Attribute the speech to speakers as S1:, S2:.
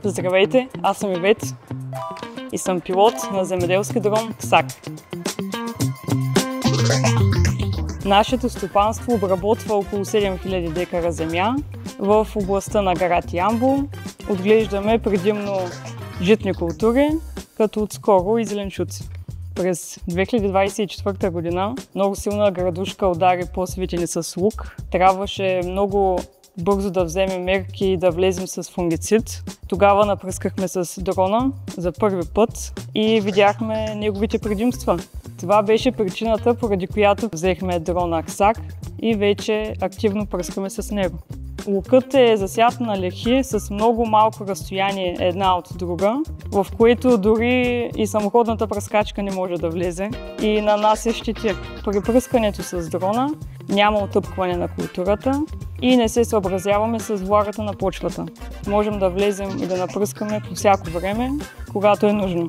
S1: Здравейте, аз съм Ивет и съм пилот на земеделски дрон КСАК. Нашето стопанство обработва около 7000 декара земя в областта на град Ямбол. Отглеждаме предимно житни култури, като отскоро и зеленчуци. През 2024 година много силна градушка удари по Свитини с лук. Трябваше много бързо да вземем мерки и да влезем с фунгицид. Тогава напръскахме с дрона за първи път и видяхме неговите предимства. Това беше причината, поради която взехме дрона КСАК и вече активно пръскаме с него. Лукът е засят на лехи с много малко разстояние една от друга, в което дори и самоходната пръскачка не може да влезе и нанася щети. При пръскането с дрона няма отъпкване на културата и не се съобразяваме с влагата на почвата. Можем да влезем и да напръскаме по всяко време, когато е нужно.